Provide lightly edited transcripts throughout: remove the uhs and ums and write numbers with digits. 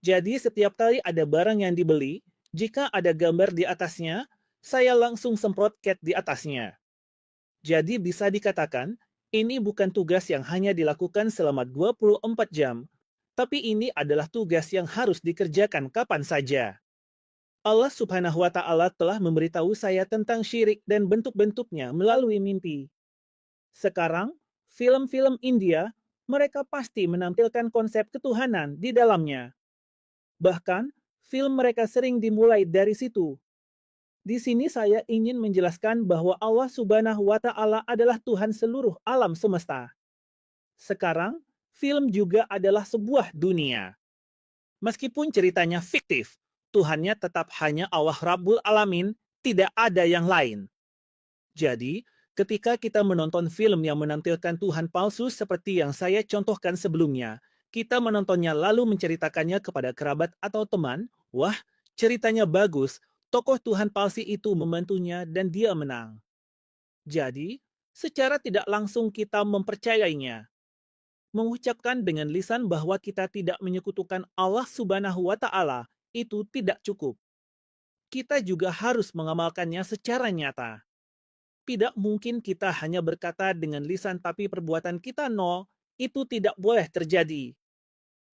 Jadi setiap kali ada barang yang dibeli, jika ada gambar di atasnya, saya langsung semprot cat di atasnya. Jadi bisa dikatakan, ini bukan tugas yang hanya dilakukan selama 24 jam, tapi ini adalah tugas yang harus dikerjakan kapan saja. Allah Subhanahu wa Ta'ala telah memberitahu saya tentang syirik dan bentuk-bentuknya melalui mimpi. Sekarang, film-film India, mereka pasti menampilkan konsep ketuhanan di dalamnya. Bahkan, film mereka sering dimulai dari situ. Di sini saya ingin menjelaskan bahwa Allah Subhanahu wa Ta'ala adalah Tuhan seluruh alam semesta. Sekarang, film juga adalah sebuah dunia. Meskipun ceritanya fiktif, Tuhannya tetap hanya Allah Rabbul Alamin, tidak ada yang lain. Jadi, ketika kita menonton film yang menampilkan Tuhan palsu seperti yang saya contohkan sebelumnya, kita menontonnya lalu menceritakannya kepada kerabat atau teman, wah, ceritanya bagus, tokoh Tuhan palsu itu membantunya dan dia menang. Jadi, secara tidak langsung kita mempercayainya. Mengucapkan dengan lisan bahwa kita tidak menyekutukan Allah Subhanahu wa Ta'ala itu tidak cukup. Kita juga harus mengamalkannya secara nyata. Tidak mungkin kita hanya berkata dengan lisan tapi perbuatan kita nol, itu tidak boleh terjadi.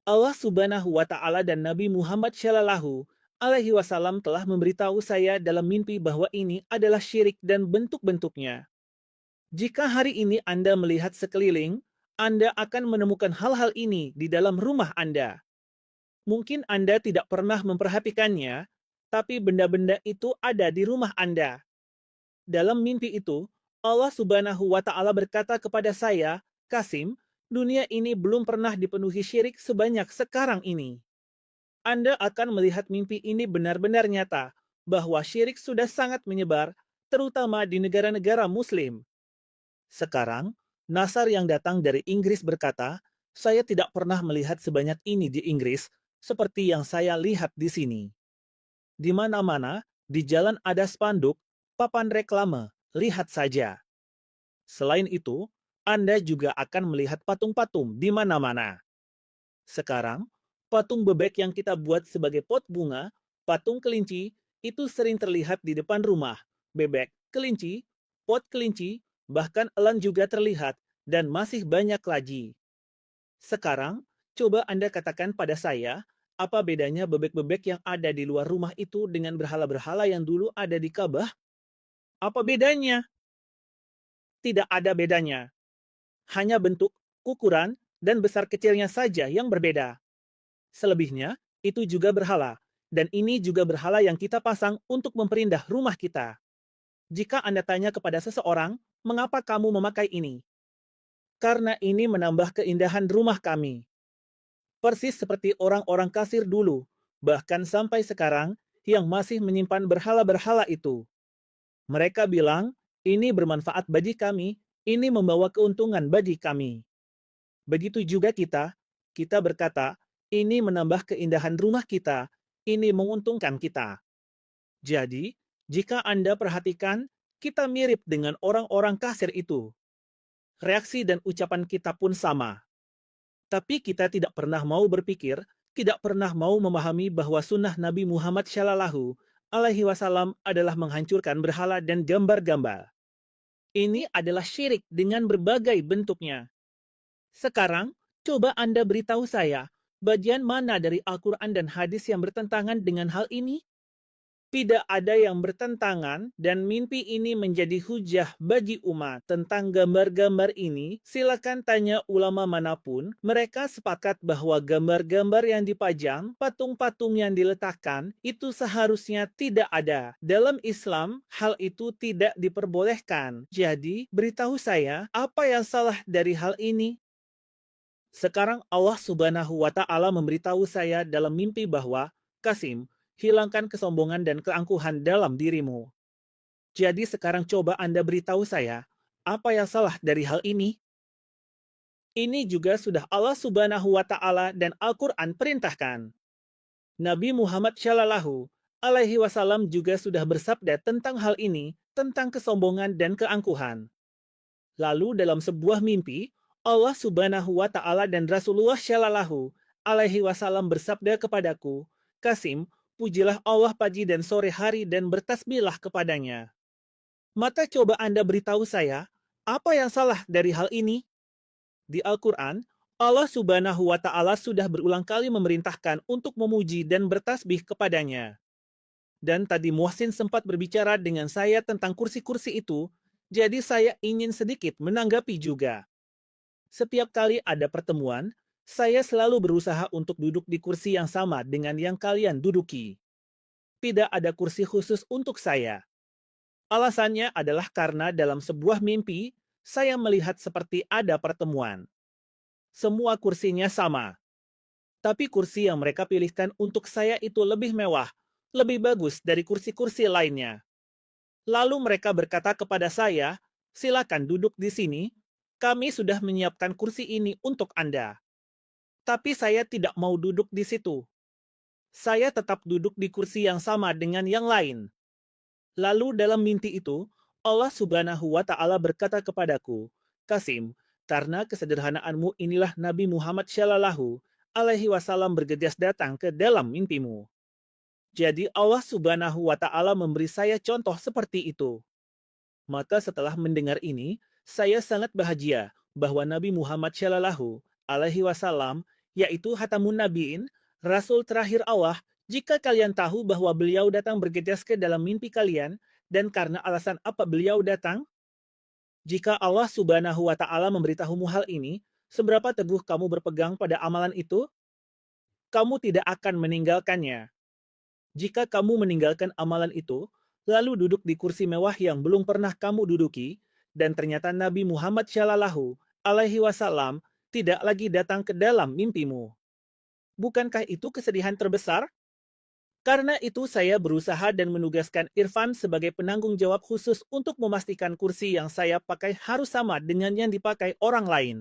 Allah Subhanahu wa Ta'ala dan Nabi Muhammad Shallallahu Alaihi Wasallam telah memberitahu saya dalam mimpi bahwa ini adalah syirik dan bentuk-bentuknya. Jika hari ini Anda melihat sekeliling, Anda akan menemukan hal-hal ini di dalam rumah Anda. Mungkin Anda tidak pernah memperhatikannya, tapi benda-benda itu ada di rumah Anda. Dalam mimpi itu, Allah Subhanahu wa Ta'ala berkata kepada saya, Kasim, dunia ini belum pernah dipenuhi syirik sebanyak sekarang ini. Anda akan melihat mimpi ini benar-benar nyata, bahwa syirik sudah sangat menyebar, terutama di negara-negara Muslim. Sekarang, Nasar yang datang dari Inggris berkata, saya tidak pernah melihat sebanyak ini di Inggris, seperti yang saya lihat di sini. Di mana-mana, di jalan ada spanduk, papan reklame, lihat saja. Selain itu, Anda juga akan melihat patung-patung di mana-mana. Sekarang, patung bebek yang kita buat sebagai pot bunga, patung kelinci, itu sering terlihat di depan rumah. Bebek, kelinci, pot kelinci, bahkan elang juga terlihat, dan masih banyak lagi. Sekarang, coba Anda katakan pada saya, apa bedanya bebek-bebek yang ada di luar rumah itu dengan berhala-berhala yang dulu ada di Ka'bah? Apa bedanya? Tidak ada bedanya. Hanya bentuk, ukuran, dan besar kecilnya saja yang berbeda. Selebihnya, itu juga berhala. Dan ini juga berhala yang kita pasang untuk memperindah rumah kita. Jika Anda tanya kepada seseorang, mengapa kamu memakai ini? Karena ini menambah keindahan rumah kami. Persis seperti orang-orang kafir dulu, bahkan sampai sekarang, yang masih menyimpan berhala-berhala itu. Mereka bilang, ini bermanfaat bagi kami, ini membawa keuntungan bagi kami. Begitu juga kita berkata, ini menambah keindahan rumah kita, ini menguntungkan kita. Jadi, jika Anda perhatikan, kita mirip dengan orang-orang kafir itu. Reaksi dan ucapan kita pun sama. Tapi kita tidak pernah mau berpikir, tidak pernah mau memahami bahwa sunnah Nabi Muhammad Shallallahu Alaihi Wasallam adalah menghancurkan berhala dan gambar-gambar. Ini adalah syirik dengan berbagai bentuknya. Sekarang, coba Anda beritahu saya, bagian mana dari Al-Quran dan hadis yang bertentangan dengan hal ini? Tidak ada yang bertentangan dan mimpi ini menjadi hujah bagi umat tentang gambar-gambar ini. Silakan tanya ulama manapun, mereka sepakat bahwa gambar-gambar yang dipajang, patung-patung yang diletakkan, itu seharusnya tidak ada. Dalam Islam, hal itu tidak diperbolehkan. Jadi, beritahu saya, apa yang salah dari hal ini? Sekarang Allah Subhanahu wa Ta'ala memberitahu saya dalam mimpi bahwa, Kasim, hilangkan kesombongan dan keangkuhan dalam dirimu. Jadi sekarang coba Anda beritahu saya, apa yang salah dari hal ini? Ini juga sudah Allah Subhanahu wa Ta'ala dan Al-Quran perintahkan. Nabi Muhammad Shallallahu Alaihi Wasallam juga sudah bersabda tentang hal ini, tentang kesombongan dan keangkuhan. Lalu dalam sebuah mimpi, Allah Subhanahu wa Ta'ala dan Rasulullah Shallallahu alaihi wasallam bersabda kepadaku, Qasim, pujilah Allah pagi dan sore hari dan bertasbihlah kepadanya. Maka coba Anda beritahu saya, apa yang salah dari hal ini? Di Al-Quran, Allah Subhanahu wa Ta'ala sudah berulang kali memerintahkan untuk memuji dan bertasbih kepadanya. Dan tadi Muhsin sempat berbicara dengan saya tentang kursi-kursi itu, jadi saya ingin sedikit menanggapi juga. Setiap kali ada pertemuan, saya selalu berusaha untuk duduk di kursi yang sama dengan yang kalian duduki. Tidak ada kursi khusus untuk saya. Alasannya adalah karena dalam sebuah mimpi, saya melihat seperti ada pertemuan. Semua kursinya sama. Tapi kursi yang mereka pilihkan untuk saya itu lebih mewah, lebih bagus dari kursi-kursi lainnya. Lalu mereka berkata kepada saya, silakan duduk di sini, kami sudah menyiapkan kursi ini untuk Anda. Tapi saya tidak mau duduk di situ. Saya tetap duduk di kursi yang sama dengan yang lain. Lalu dalam mimpi itu, Allah Subhanahu wa Ta'ala berkata kepadaku, Qasim, karena kesederhanaanmu inilah Nabi Muhammad Shallallahu Alaihi Wasallam bergegas datang ke dalam mimpimu. Jadi Allah Subhanahu wa Ta'ala memberi saya contoh seperti itu. Maka setelah mendengar ini, saya sangat bahagia bahwa Nabi Muhammad Shallallahu Alaihi Wasallam, yaitu Hatamun Nabiin, Rasul terakhir Allah. Jika kalian tahu bahwa beliau datang bergegas ke dalam mimpi kalian, dan karena alasan apa beliau datang? Jika Allah Subhanahu wa Ta'ala memberitahumu hal ini, seberapa teguh kamu berpegang pada amalan itu? Kamu tidak akan meninggalkannya. Jika kamu meninggalkan amalan itu, lalu duduk di kursi mewah yang belum pernah kamu duduki, dan ternyata Nabi Muhammad Shallallahu Alaihi Wasallam tidak lagi datang ke dalam mimpimu. Bukankah itu kesedihan terbesar? Karena itu saya berusaha dan menugaskan Irfan sebagai penanggung jawab khusus untuk memastikan kursi yang saya pakai harus sama dengan yang dipakai orang lain.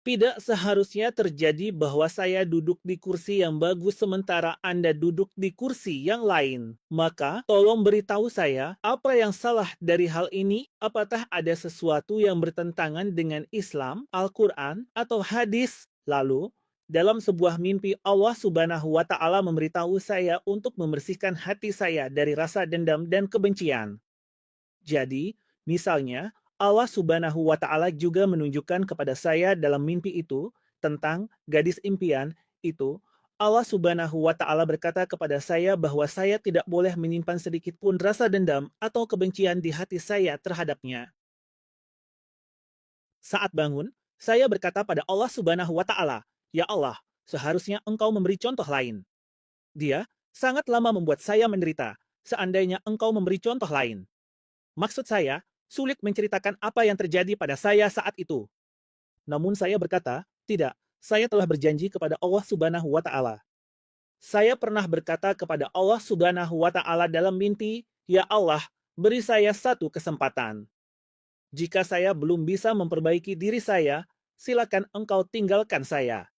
Tidak seharusnya terjadi bahwa saya duduk di kursi yang bagus sementara Anda duduk di kursi yang lain. Maka, tolong beritahu saya apa yang salah dari hal ini. Apakah ada sesuatu yang bertentangan dengan Islam, Al-Quran, atau hadis? Lalu, dalam sebuah mimpi, Allah Subhanahu wa Ta'ala memberitahu saya untuk membersihkan hati saya dari rasa dendam dan kebencian. Jadi, misalnya, Allah Subhanahu wa Ta'ala juga menunjukkan kepada saya dalam mimpi itu tentang gadis impian itu. Allah Subhanahu wa Ta'ala berkata kepada saya bahwa saya tidak boleh menyimpan sedikit pun rasa dendam atau kebencian di hati saya terhadapnya. Saat bangun, saya berkata pada Allah Subhanahu wa Ta'ala, "Ya Allah, seharusnya Engkau memberi contoh lain." Dia sangat lama membuat saya menderita, seandainya Engkau memberi contoh lain. Maksud saya, sulit menceritakan apa yang terjadi pada saya saat itu. Namun saya berkata, tidak, saya telah berjanji kepada Allah Subhanahu wa Ta'ala. Saya pernah berkata kepada Allah Subhanahu wa Ta'ala dalam mimpi, "Ya Allah, beri saya satu kesempatan. Jika saya belum bisa memperbaiki diri saya, silakan Engkau tinggalkan saya."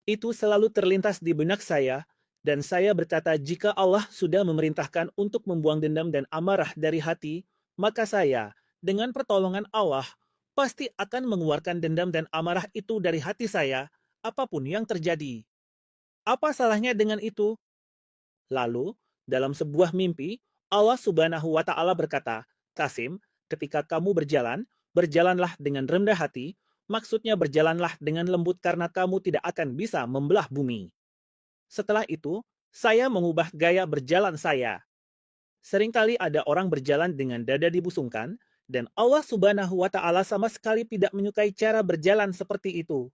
Itu selalu terlintas di benak saya, dan saya berkata jika Allah sudah memerintahkan untuk membuang dendam dan amarah dari hati, maka saya, dengan pertolongan Allah, pasti akan mengeluarkan dendam dan amarah itu dari hati saya, apapun yang terjadi. Apa salahnya dengan itu? Lalu, dalam sebuah mimpi, Allah Subhanahu wa Ta'ala berkata, "Qasim, ketika kamu berjalan, berjalanlah dengan rendah hati, maksudnya berjalanlah dengan lembut karena kamu tidak akan bisa membelah bumi." Setelah itu, saya mengubah gaya berjalan saya. Seringkali ada orang berjalan dengan dada dibusungkan, dan Allah Subhanahu wa Ta'ala sama sekali tidak menyukai cara berjalan seperti itu.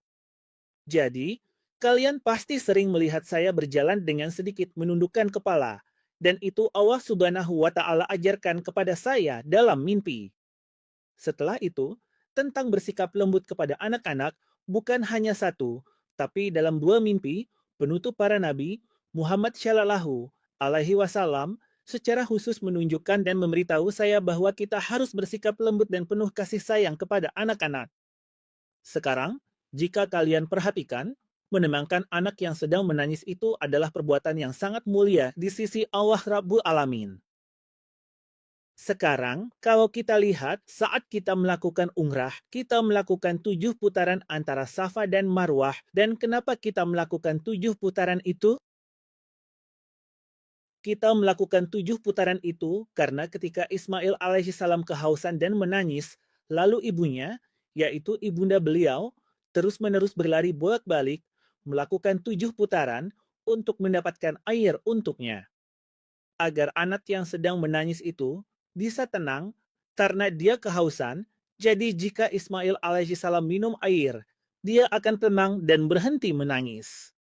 Jadi, kalian pasti sering melihat saya berjalan dengan sedikit menundukkan kepala, dan itu Allah Subhanahu wa Ta'ala ajarkan kepada saya dalam mimpi. Setelah itu, tentang bersikap lembut kepada anak-anak bukan hanya satu, tapi dalam dua mimpi, penutup para nabi, Muhammad Shallallahu Alaihi Wasallam, secara khusus menunjukkan dan memberitahu saya bahwa kita harus bersikap lembut dan penuh kasih sayang kepada anak-anak. Sekarang, jika kalian perhatikan, menenangkan anak yang sedang menangis itu adalah perbuatan yang sangat mulia di sisi Allah Rabbul Alamin. Sekarang, kalau kita lihat saat kita melakukan umrah, kita melakukan 7 putaran antara Safa dan Marwah. Dan kenapa kita melakukan 7 putaran itu? Kita melakukan 7 putaran itu karena ketika Ismail alaihissalam kehausan dan menangis, lalu ibunya, yaitu ibunda beliau, terus-menerus berlari bolak-balik, melakukan 7 putaran untuk mendapatkan air untuknya. Agar anak yang sedang menangis itu bisa tenang karena dia kehausan, jadi jika Ismail alaihissalam minum air, dia akan tenang dan berhenti menangis.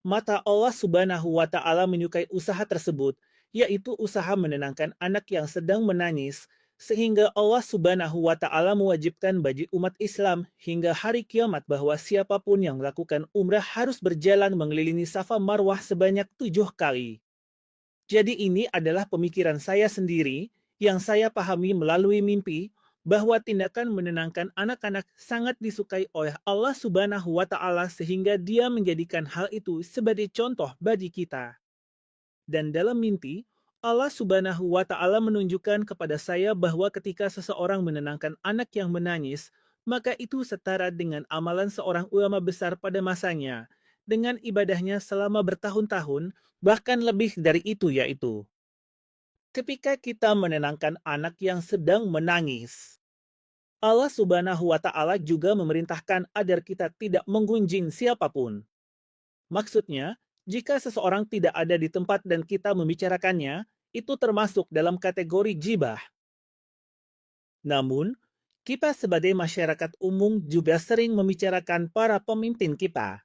Mata Allah Subhanahu wa Ta'ala menyukai usaha tersebut, yaitu usaha menenangkan anak yang sedang menangis, sehingga Allah Subhanahu wa Ta'ala mewajibkan bagi umat Islam hingga hari kiamat bahwa siapapun yang melakukan umrah harus berjalan mengelilingi Safa Marwah sebanyak 7 kali. Jadi ini adalah pemikiran saya sendiri yang saya pahami melalui mimpi bahwa tindakan menenangkan anak-anak sangat disukai oleh Allah Subhanahu wa Ta'ala sehingga Dia menjadikan hal itu sebagai contoh bagi kita. Dan dalam mimpi, Allah Subhanahu wa Ta'ala menunjukkan kepada saya bahwa ketika seseorang menenangkan anak yang menangis, maka itu setara dengan amalan seorang ulama besar pada masanya, dengan ibadahnya selama bertahun-tahun, bahkan lebih dari itu yaitu ketika kita menenangkan anak yang sedang menangis. Allah Subhanahu wa Ta'ala juga memerintahkan agar kita tidak menggunjing siapapun. Maksudnya, jika seseorang tidak ada di tempat dan kita membicarakannya, itu termasuk dalam kategori gibah. Namun, kita sebagai masyarakat umum juga sering membicarakan para pemimpin kita.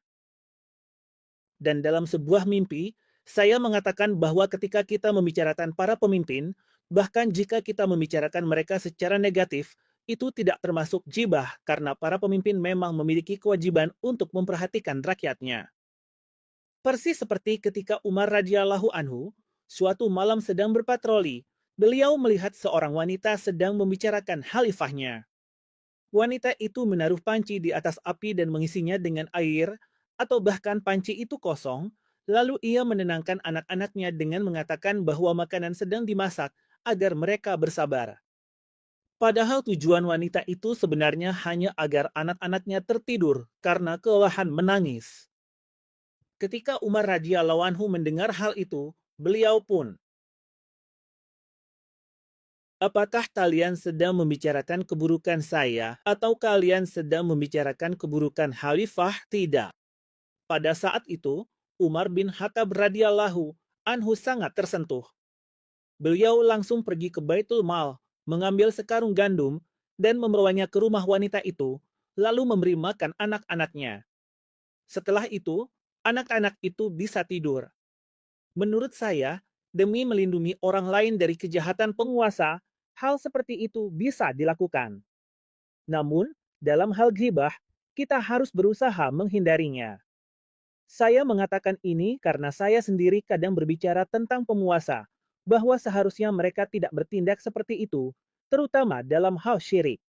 Dan dalam sebuah mimpi, saya mengatakan bahwa ketika kita membicarakan para pemimpin, bahkan jika kita membicarakan mereka secara negatif, itu tidak termasuk gibah karena para pemimpin memang memiliki kewajiban untuk memperhatikan rakyatnya. Persis seperti ketika Umar radhiyallahu anhu suatu malam sedang berpatroli, beliau melihat seorang wanita sedang membicarakan khalifahnya. Wanita itu menaruh panci di atas api dan mengisinya dengan air, atau bahkan panci itu kosong, lalu ia menenangkan anak-anaknya dengan mengatakan bahwa makanan sedang dimasak agar mereka bersabar. Padahal tujuan wanita itu sebenarnya hanya agar anak-anaknya tertidur karena kelelahan menangis. Ketika Umar radhiyallahu anhu mendengar hal itu, beliau pun, "Apakah kalian sedang membicarakan keburukan saya atau kalian sedang membicarakan keburukan khalifah?" Tidak. Pada saat itu, Umar bin Khattab radhiyallahu anhu sangat tersentuh. Beliau langsung pergi ke Baitul Mal, mengambil sekarung gandum, dan membawanya ke rumah wanita itu, lalu memberi makan anak-anaknya. Setelah itu, anak-anak itu bisa tidur. Menurut saya, demi melindungi orang lain dari kejahatan penguasa, hal seperti itu bisa dilakukan. Namun, dalam hal ghibah, kita harus berusaha menghindarinya. Saya mengatakan ini karena saya sendiri kadang berbicara tentang penguasa, bahwa seharusnya mereka tidak bertindak seperti itu, terutama dalam hal syirik.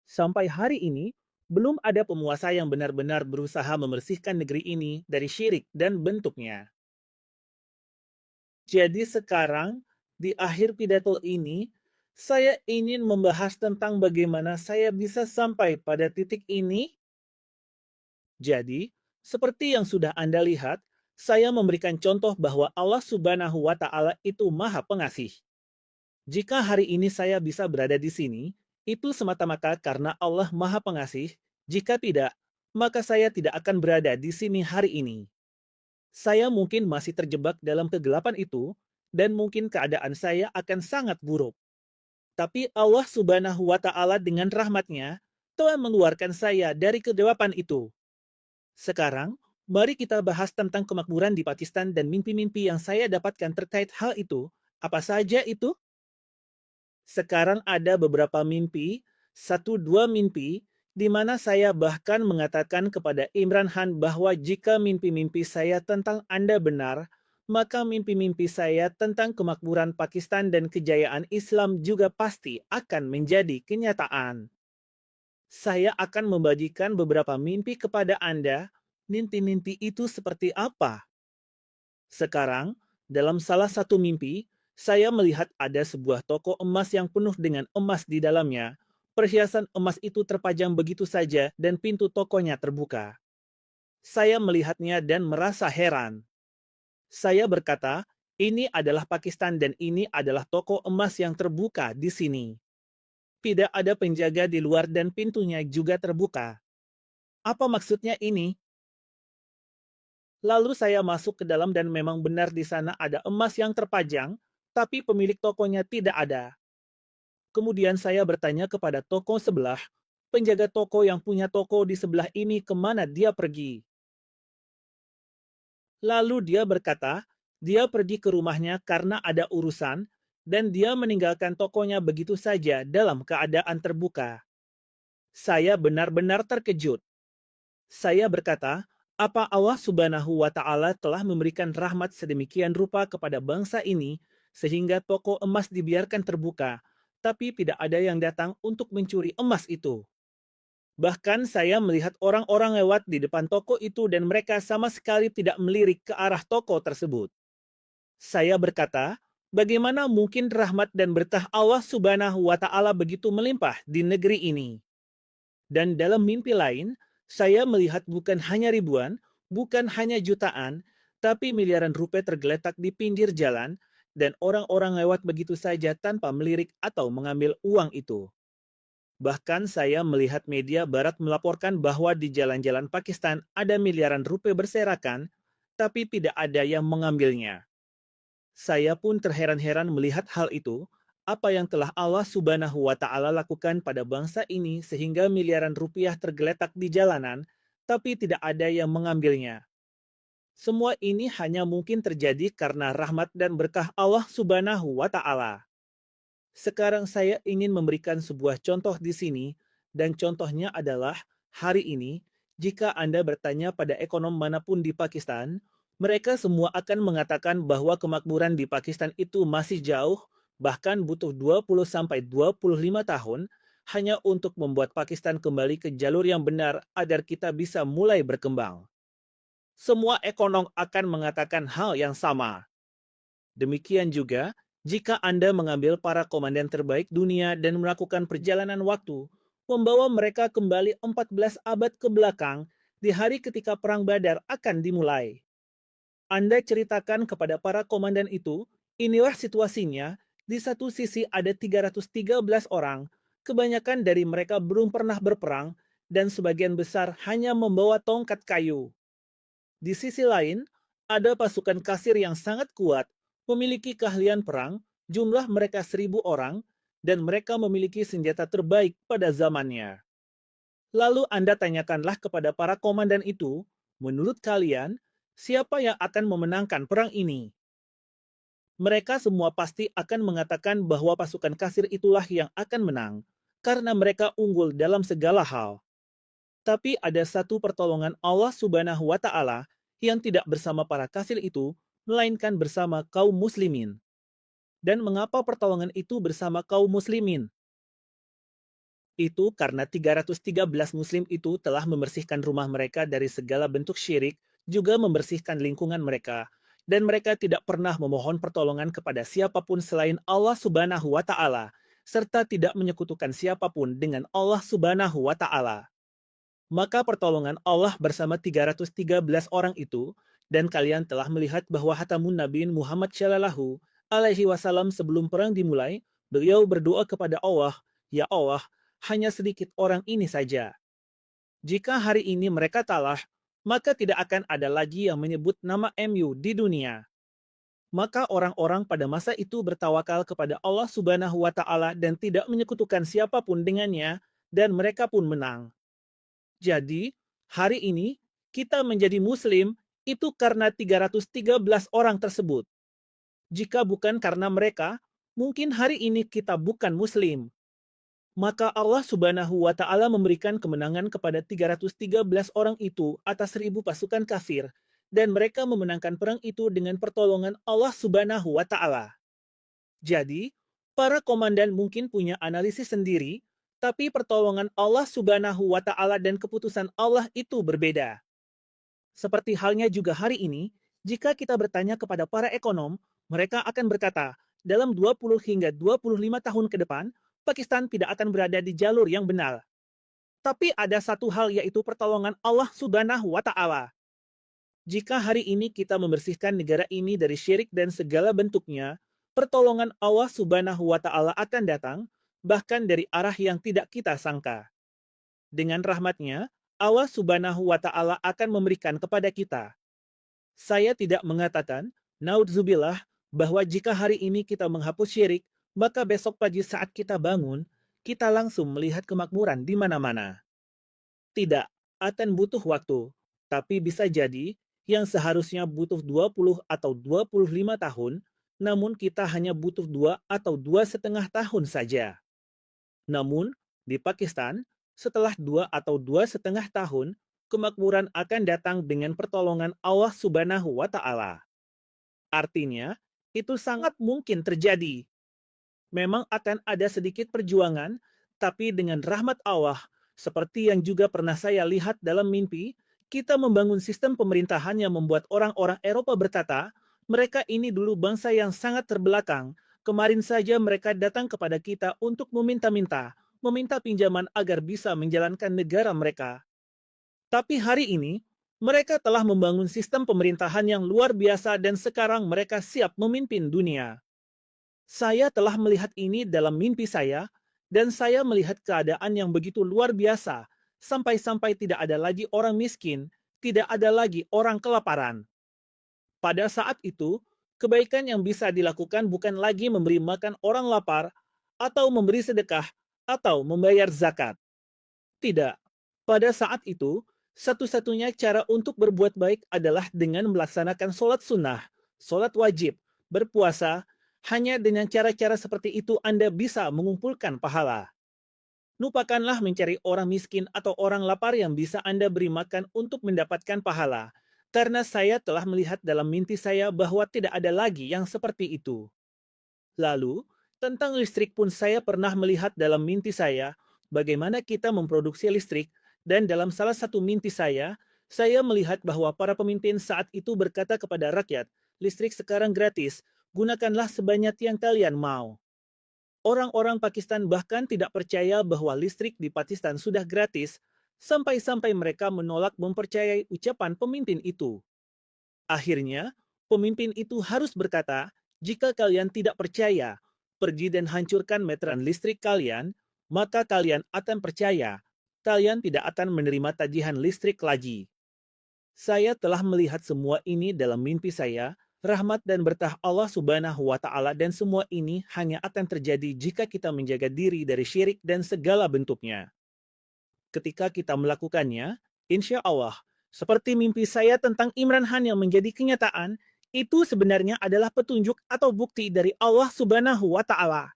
Sampai hari ini, belum ada penguasa yang benar-benar berusaha membersihkan negeri ini dari syirik dan bentuknya. Jadi sekarang, di akhir pidato ini, saya ingin membahas tentang bagaimana saya bisa sampai pada titik ini. Jadi, seperti yang sudah Anda lihat, saya memberikan contoh bahwa Allah Subhanahu wa Ta'ala itu Maha Pengasih. Jika hari ini saya bisa berada di sini, itu semata-mata karena Allah Maha Pengasih. Jika tidak, maka saya tidak akan berada di sini hari ini. Saya mungkin masih terjebak dalam kegelapan itu, dan mungkin keadaan saya akan sangat buruk. Tapi Allah Subhanahu wa Ta'ala dengan rahmat-Nya telah mengeluarkan saya dari kegelapan itu. Sekarang, mari kita bahas tentang kemakmuran di Pakistan dan mimpi-mimpi yang saya dapatkan terkait hal itu. Apa saja itu? Sekarang ada beberapa mimpi, 1-2 mimpi, di mana saya bahkan mengatakan kepada Imran Khan bahwa jika mimpi-mimpi saya tentang Anda benar, maka mimpi-mimpi saya tentang kemakmuran Pakistan dan kejayaan Islam juga pasti akan menjadi kenyataan. Saya akan membagikan beberapa mimpi kepada Anda. Mimpi-mimpi itu seperti apa? Sekarang, dalam salah satu mimpi, Saya melihat ada sebuah toko emas yang penuh dengan emas di dalamnya. Perhiasan emas itu terpajang begitu saja dan pintu tokonya terbuka. Saya melihatnya dan merasa heran. Saya berkata, ini adalah Pakistan dan ini adalah toko emas yang terbuka di sini. Tidak ada penjaga di luar dan pintunya juga terbuka. Apa maksudnya ini? Lalu saya masuk ke dalam dan memang benar di sana ada emas yang terpajang, tapi pemilik tokonya tidak ada. Kemudian saya bertanya kepada toko sebelah, penjaga toko yang punya toko di sebelah ini kemana dia pergi? Lalu dia berkata, dia pergi ke rumahnya karena ada urusan, dan dia meninggalkan tokonya begitu saja dalam keadaan terbuka. Saya benar-benar terkejut. Saya berkata, apa Allah Subhanahu wa Ta'ala telah memberikan rahmat sedemikian rupa kepada bangsa ini, sehingga toko emas dibiarkan terbuka, tapi tidak ada yang datang untuk mencuri emas itu. Bahkan saya melihat orang-orang lewat di depan toko itu dan mereka sama sekali tidak melirik ke arah toko tersebut. Saya berkata, bagaimana mungkin rahmat dan berkah Allah Subhanahu wa Ta'ala begitu melimpah di negeri ini? Dan dalam mimpi lain, saya melihat bukan hanya ribuan, bukan hanya jutaan, tapi miliaran rupiah tergeletak di pinggir jalan, dan orang-orang lewat begitu saja tanpa melirik atau mengambil uang itu. Bahkan saya melihat media barat melaporkan bahwa di jalan-jalan Pakistan ada miliaran rupiah berserakan, tapi tidak ada yang mengambilnya. Saya pun terheran-heran melihat hal itu, apa yang telah Allah Subhanahu wa Ta'ala lakukan pada bangsa ini sehingga miliaran rupiah tergeletak di jalanan, tapi tidak ada yang mengambilnya. Semua ini hanya mungkin terjadi karena rahmat dan berkah Allah Subhanahu wa Ta'ala. Sekarang saya ingin memberikan sebuah contoh di sini, dan contohnya adalah hari ini, jika Anda bertanya pada ekonom manapun di Pakistan, mereka semua akan mengatakan bahwa kemakmuran di Pakistan itu masih jauh, bahkan butuh 20-25 tahun, hanya untuk membuat Pakistan kembali ke jalur yang benar agar kita bisa mulai berkembang. Semua ekonom akan mengatakan hal yang sama. Demikian juga, jika Anda mengambil para komandan terbaik dunia dan melakukan perjalanan waktu, membawa mereka kembali 14 abad ke belakang di hari ketika Perang Badar akan dimulai. Anda ceritakan kepada para komandan itu, inilah situasinya, di satu sisi ada 313 orang, kebanyakan dari mereka belum pernah berperang, dan sebagian besar hanya membawa tongkat kayu. Di sisi lain, ada pasukan kasir yang sangat kuat, memiliki keahlian perang, jumlah mereka 1.000 orang, dan mereka memiliki senjata terbaik pada zamannya. Lalu Anda tanyakanlah kepada para komandan itu, menurut kalian, siapa yang akan memenangkan perang ini? Mereka semua pasti akan mengatakan bahwa pasukan kasir itulah yang akan menang, karena mereka unggul dalam segala hal. Tapi ada satu pertolongan Allah Subhanahu wa Ta'ala yang tidak bersama para kasir itu, melainkan bersama kaum muslimin. Dan mengapa pertolongan itu bersama kaum muslimin? Itu karena 313 muslim itu telah membersihkan rumah mereka dari segala bentuk syirik, juga membersihkan lingkungan mereka, dan mereka tidak pernah memohon pertolongan kepada siapapun selain Allah Subhanahu wa Ta'ala, serta tidak menyekutukan siapapun dengan Allah Subhanahu wa Ta'ala. Maka pertolongan Allah bersama 313 orang itu, dan kalian telah melihat bahwa hatamun Nabi Muhammad Shallallahu Alaihi Wasallam sebelum perang dimulai, beliau berdoa kepada Allah, ya Allah, hanya sedikit orang ini saja. Jika hari ini mereka kalah, maka tidak akan ada lagi yang menyebut nama MU di dunia. Maka orang-orang pada masa itu bertawakal kepada Allah Subhanahu wa Ta'ala dan tidak menyekutukan siapapun dengannya, dan mereka pun menang. Jadi, hari ini kita menjadi muslim itu karena 313 orang tersebut. Jika bukan karena mereka, mungkin hari ini kita bukan muslim. Maka Allah Subhanahu wa Ta'ala memberikan kemenangan kepada 313 orang itu atas 1.000 pasukan kafir, dan mereka memenangkan perang itu dengan pertolongan Allah Subhanahu wa Ta'ala. Jadi, para komandan mungkin punya analisis sendiri, tapi pertolongan Allah Subhanahu wa Ta'ala dan keputusan Allah itu berbeda. Seperti halnya juga hari ini, jika kita bertanya kepada para ekonom, mereka akan berkata, dalam 20 hingga 25 tahun ke depan, Pakistan tidak akan berada di jalur yang benar. Tapi ada satu hal, yaitu pertolongan Allah Subhanahu wa Ta'ala. Jika hari ini kita membersihkan negara ini dari syirik dan segala bentuknya, pertolongan Allah Subhanahu wa Ta'ala akan datang, bahkan dari arah yang tidak kita sangka. Dengan rahmatnya, Allah Subhanahu wa Ta'ala akan memberikan kepada kita. Saya tidak mengatakan, naudzubillah, bahwa jika hari ini kita menghapus syirik, maka besok pagi saat kita bangun, kita langsung melihat kemakmuran di mana-mana. Tidak, akan butuh waktu, tapi bisa jadi yang seharusnya butuh 20 atau 25 tahun, namun kita hanya butuh 2 atau 2,5 tahun saja. Namun, di Pakistan, setelah 2 atau 2,5 tahun, kemakmuran akan datang dengan pertolongan Allah Subhanahu wa Ta'ala. Artinya, itu sangat mungkin terjadi. Memang akan ada sedikit perjuangan, tapi dengan rahmat Allah, seperti yang juga pernah saya lihat dalam mimpi, kita membangun sistem pemerintahan yang membuat orang-orang Eropa berkata, mereka ini dulu bangsa yang sangat terbelakang. Kemarin saja mereka datang kepada kita untuk meminta pinjaman agar bisa menjalankan negara mereka. Tapi hari ini, mereka telah membangun sistem pemerintahan yang luar biasa dan sekarang mereka siap memimpin dunia. Saya telah melihat ini dalam mimpi saya, dan saya melihat keadaan yang begitu luar biasa, sampai-sampai tidak ada lagi orang miskin, tidak ada lagi orang kelaparan. Pada saat itu, kebaikan yang bisa dilakukan bukan lagi memberi makan orang lapar, atau memberi sedekah, atau membayar zakat. Tidak. Pada saat itu, satu-satunya cara untuk berbuat baik adalah dengan melaksanakan sholat sunnah, sholat wajib, berpuasa. Hanya dengan cara-cara seperti itu Anda bisa mengumpulkan pahala. Lupakanlah mencari orang miskin atau orang lapar yang bisa Anda beri makan untuk mendapatkan pahala. Karena saya telah melihat dalam mimpi saya bahwa tidak ada lagi yang seperti itu. Lalu, tentang listrik pun saya pernah melihat dalam mimpi saya, bagaimana kita memproduksi listrik, dan dalam salah satu mimpi saya melihat bahwa para pemimpin saat itu berkata kepada rakyat, listrik sekarang gratis, gunakanlah sebanyak yang kalian mau. Orang-orang Pakistan bahkan tidak percaya bahwa listrik di Pakistan sudah gratis, sampai-sampai mereka menolak mempercayai ucapan pemimpin itu. Akhirnya, pemimpin itu harus berkata, jika kalian tidak percaya, pergi dan hancurkan meteran listrik kalian, maka kalian akan percaya. Kalian tidak akan menerima tagihan listrik lagi. Saya telah melihat semua ini dalam mimpi saya. Rahmat dan berkah Allah Subhanahu wa Ta'ala, dan semua ini hanya akan terjadi jika kita menjaga diri dari syirik dan segala bentuknya. Ketika kita melakukannya, insya Allah, seperti mimpi saya tentang Imran Khan yang menjadi kenyataan, itu sebenarnya adalah petunjuk atau bukti dari Allah Subhanahu wa Ta'ala.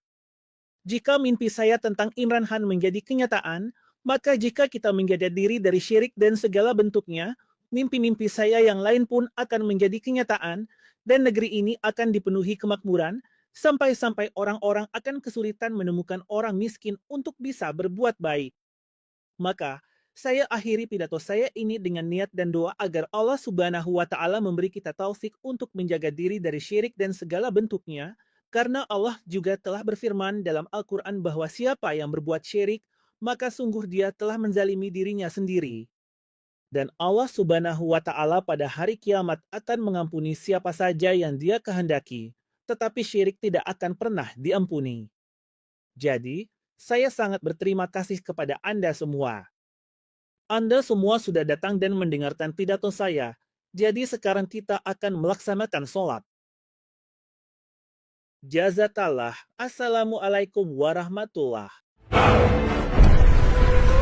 Jika mimpi saya tentang Imran Khan menjadi kenyataan, maka jika kita menjaga diri dari syirik dan segala bentuknya, mimpi-mimpi saya yang lain pun akan menjadi kenyataan, dan negeri ini akan dipenuhi kemakmuran, sampai-sampai orang-orang akan kesulitan menemukan orang miskin untuk bisa berbuat baik. Maka, saya akhiri pidato saya ini dengan niat dan doa agar Allah Subhanahu wa Ta'ala memberi kita taufik untuk menjaga diri dari syirik dan segala bentuknya, karena Allah juga telah berfirman dalam Al-Quran bahwa siapa yang berbuat syirik, maka sungguh dia telah menzalimi dirinya sendiri. Dan Allah Subhanahu wa Ta'ala pada hari kiamat akan mengampuni siapa saja yang dia kehendaki, tetapi syirik tidak akan pernah diampuni. Jadi, saya sangat berterima kasih kepada Anda semua. Anda semua sudah datang dan mendengarkan pidato saya, jadi sekarang kita akan melaksanakan sholat. Jazakallah. Assalamualaikum warahmatullahi wabarakatuh.